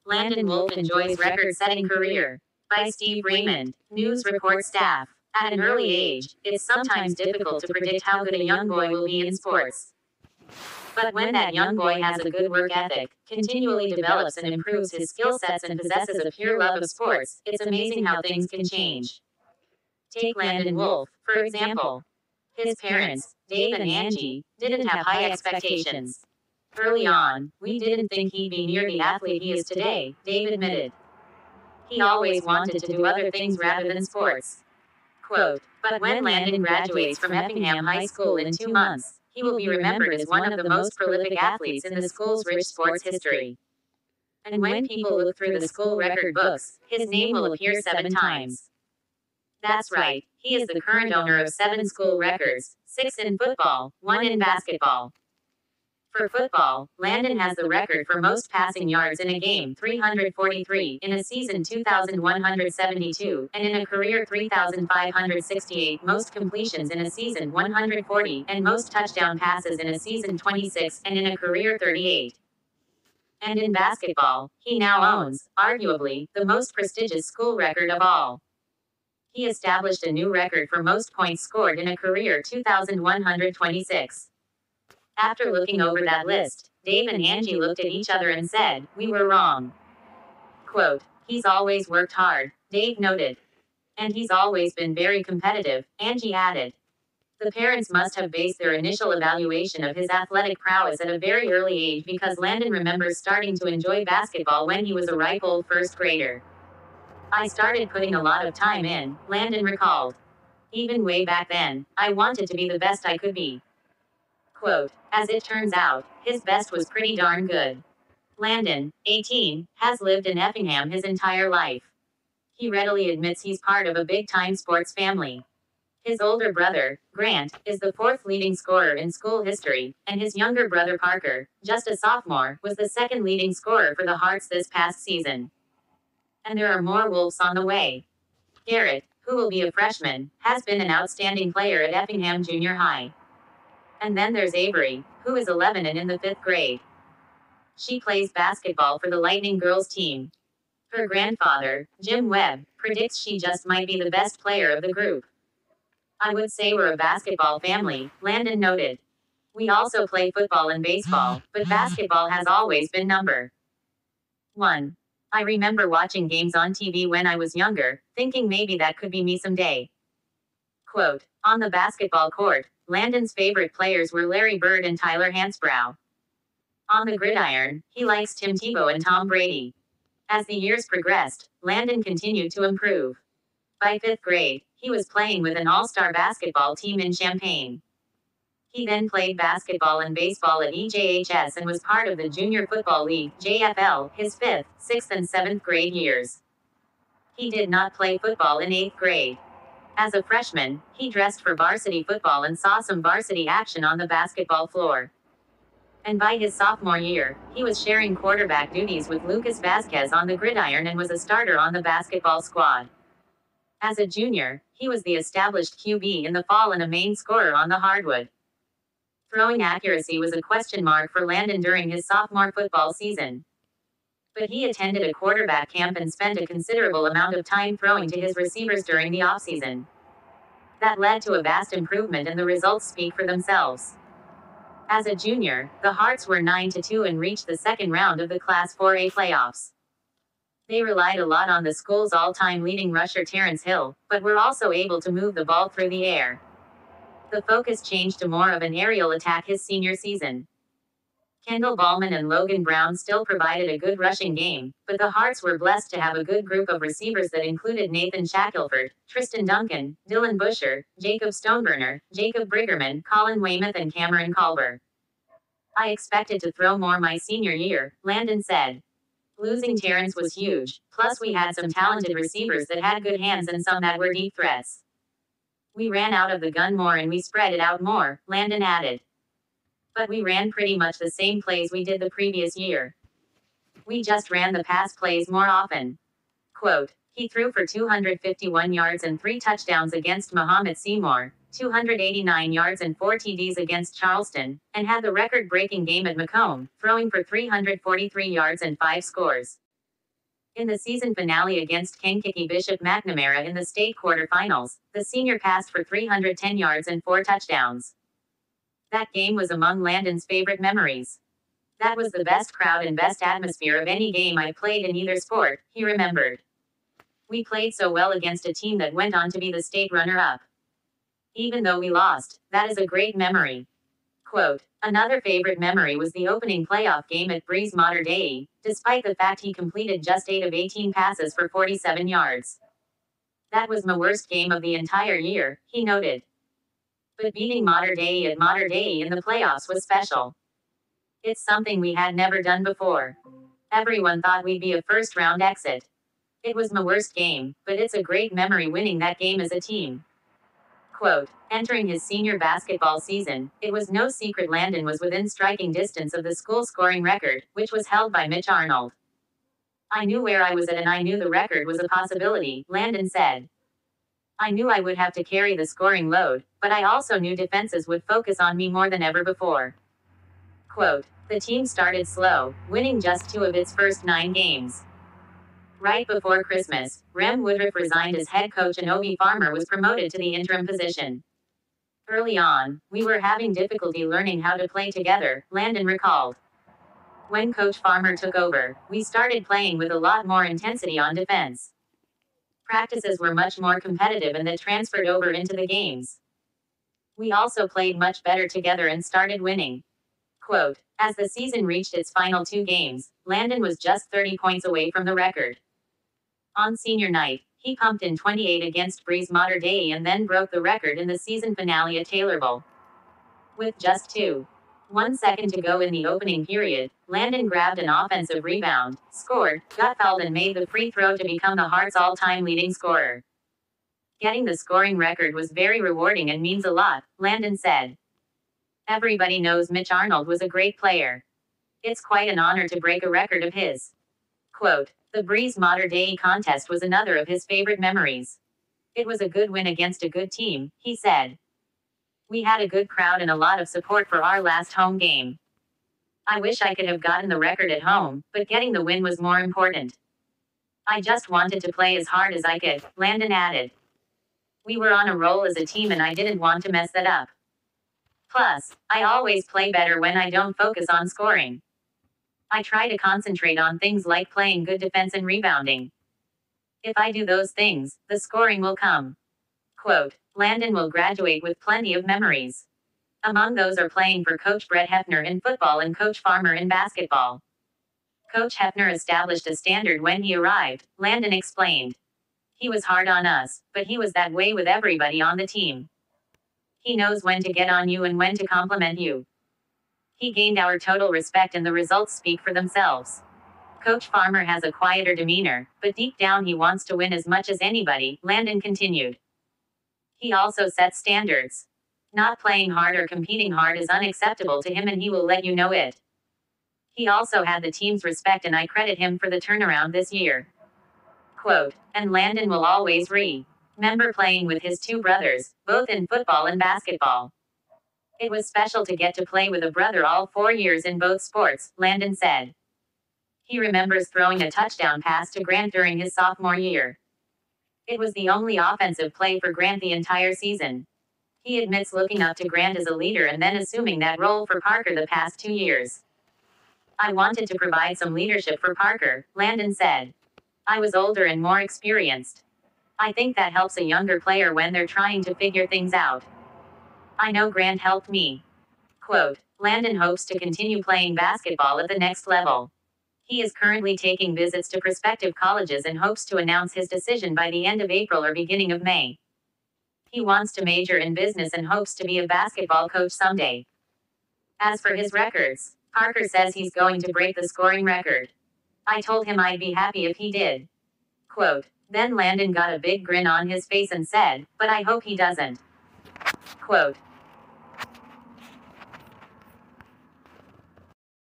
Landon Wolfe enjoys record-setting career. By Steve Raymond, News Report staff. At an early age, it's sometimes difficult to predict how good a young boy will be in sports. But when that young boy has a good work ethic, continually develops and improves his skill sets and possesses a pure love of sports, it's amazing how things can change. Take Landon Wolfe, for example. His parents, Dave and Angie, didn't have high expectations. Early on, we didn't think he'd be near the athlete he is today, Dave admitted. He always wanted to do other things rather than sports. Quote, but when Landon graduates from Effingham High School in 2 months, he will be remembered as one of the most prolific athletes in the school's rich sports history. And when people look through the school record books, his name will appear 7 times. That's right, he is the current owner of 7 school records, 6 in football, 1 in basketball. For football, Landon has the record for most passing yards in a game, 343, in a season 2,172, and in a career 3,568, most completions in a season 140, and most touchdown passes in a season 26, and in a career 38. And in basketball, he now owns, arguably, the most prestigious school record of all. He established a new record for most points scored in a career 2,126. After looking over that list, Dave and Angie looked at each other and said, we were wrong. Quote, he's always worked hard, Dave noted. And he's always been very competitive, Angie added. The parents must have based their initial evaluation of his athletic prowess at a very early age because Landon remembers starting to enjoy basketball when he was a ripe old first grader. I started putting a lot of time in, Landon recalled. Even way back then, I wanted to be the best I could be. Quote, as it turns out, his best was pretty darn good. Landon, 18, has lived in Effingham his entire life. He readily admits he's part of a big-time sports family. His older brother, Grant, is the 4th leading scorer in school history, and his younger brother Parker, just a sophomore, was the 2nd leading scorer for the Hearts this past season. And there are more Wolves on the way. Garrett, who will be a freshman, has been an outstanding player at Effingham Junior High. And then there's Avery, who is 11 and in the 5th grade. She plays basketball for the Lightning girls team. Her grandfather, Jim Webb, predicts she just might be the best player of the group. I would say we're a basketball family, Landon noted. We also play football and baseball, but basketball has always been number 1. I remember watching games on TV when I was younger, thinking maybe that could be me someday. Quote, on the basketball court, Landon's favorite players were Larry Bird and Tyler Hansbrough. On the gridiron, he likes Tim Tebow and Tom Brady. As the years progressed, Landon continued to improve. By 5th grade, he was playing with an all-star basketball team in Champaign. He then played basketball and baseball at EHS and was part of the Junior Football League, JFL, his 5th, 6th and 7th grade years. He did not play football in 8th grade. As a freshman, he dressed for varsity football and saw some varsity action on the basketball floor. And by his sophomore year, he was sharing quarterback duties with Lucas Vasquez on the gridiron and was a starter on the basketball squad. As a junior, he was the established QB in the fall and a main scorer on the hardwood. Throwing accuracy was a question mark for Landon during his sophomore football season. But he attended a quarterback camp and spent a considerable amount of time throwing to his receivers during the offseason. That led to a vast improvement and the results speak for themselves. As a junior, the Hearts were 9-2 and reached the 2nd round of the Class 4A playoffs. They relied a lot on the school's all-time leading rusher Terrence Hill, but were also able to move the ball through the air. The focus changed to more of an aerial attack his senior season. Kendall Ballman and Logan Brown still provided a good rushing game, but the Hearts were blessed to have a good group of receivers that included Nathan Shackelford, Tristan Duncan, Dylan Busher, Jacob Stoneburner, Jacob Briggerman, Colin Weymouth and Cameron Culver. I expected to throw more my senior year, Landon said. Losing Terrence was huge, plus we had some talented receivers that had good hands and some that were deep threats. We ran out of the gun more and we spread it out more, Landon added. But we ran pretty much the same plays we did the previous year. We just ran the pass plays more often. Quote, he threw for 251 yards and 3 touchdowns against Muhammad Seymour, 289 yards and 4 TDs against Charleston, and had the record-breaking game at Macomb, throwing for 343 yards and 5 scores. In the season finale against Kankakee Bishop McNamara in the state quarterfinals, the senior passed for 310 yards and 4 touchdowns. That game was among Landon's favorite memories. That was the best crowd and best atmosphere of any game I played in either sport, he remembered. We played so well against a team that went on to be the state runner-up. Even though we lost, that is a great memory. Quote, another favorite memory was the opening playoff game at Breeze Mater Dei, despite the fact he completed just 8 of 18 passes for 47 yards. That was my worst game of the entire year, he noted. But beating Mater Dei at Mater Dei in the playoffs was special. It's something we had never done before. Everyone thought we'd be a first-round exit. It was my worst game, but it's a great memory winning that game as a team. Quote, entering his senior basketball season, it was no secret Landon was within striking distance of the school scoring record, which was held by Mitch Arnold. I knew where I was at and I knew the record was a possibility, Landon said. I knew I would have to carry the scoring load, but I also knew defenses would focus on me more than ever before. Quote, the team started slow, winning just 2 of its first 9 games. Right before Christmas, Rem Woodruff resigned as head coach and Obi Farmer was promoted to the interim position. Early on, we were having difficulty learning how to play together, Landon recalled. When Coach Farmer took over, we started playing with a lot more intensity on defense. Practices were much more competitive and that transferred over into the games. We also played much better together and started winning. Quote, as the season reached its final 2 games, Landon was just 30 points away from the record. On senior night, he pumped in 28 against Breeze Mater Dei and then broke the record in the season finale at Taylorville. With just 2.1 seconds to go in the opening period, Landon grabbed an offensive rebound, scored, got fouled and made the free throw to become the Heart's all-time leading scorer. Getting the scoring record was very rewarding and means a lot, Landon said. Everybody knows Mitch Arnold was a great player. It's quite an honor to break a record of his. Quote, the Breeze Mater Dei contest was another of his favorite memories. It was a good win against a good team, he said. We had a good crowd and a lot of support for our last home game. I wish I could have gotten the record at home, but getting the win was more important. I just wanted to play as hard as I could, Landon added. We were on a roll as a team and I didn't want to mess that up. Plus, I always play better when I don't focus on scoring. I try to concentrate on things like playing good defense and rebounding. If I do those things, the scoring will come. Quote, Landon will graduate with plenty of memories. Among those are playing for Coach Brett Hefner in football and Coach Farmer in basketball. Coach Hefner established a standard when he arrived, Landon explained. He was hard on us, but he was that way with everybody on the team. He knows when to get on you and when to compliment you. He gained our total respect and the results speak for themselves. Coach Farmer has a quieter demeanor, but deep down he wants to win as much as anybody, Landon continued. He also sets standards. Not playing hard or competing hard is unacceptable to him and he will let you know it. He also had the team's respect and I credit him for the turnaround this year. Quote, and Landon will always remember playing with his 2 brothers, both in football and basketball. It was special to get to play with a brother all 4 years in both sports, Landon said. He remembers throwing a touchdown pass to Grant during his sophomore year. It was the only offensive play for Grant the entire season. He admits looking up to Grant as a leader and then assuming that role for Parker the past 2 years. I wanted to provide some leadership for Parker, Landon said. I was older and more experienced. I think that helps a younger player when they're trying to figure things out. I know Grant helped me. Quote, Landon hopes to continue playing basketball at the next level. He is currently taking visits to prospective colleges and hopes to announce his decision by the end of April or beginning of May. He wants to major in business and hopes to be a basketball coach someday. As for his records, Parker says he's going to break the scoring record. I told him I'd be happy if he did. Quote, then Landon got a big grin on his face and said, but I hope he doesn't. Quote,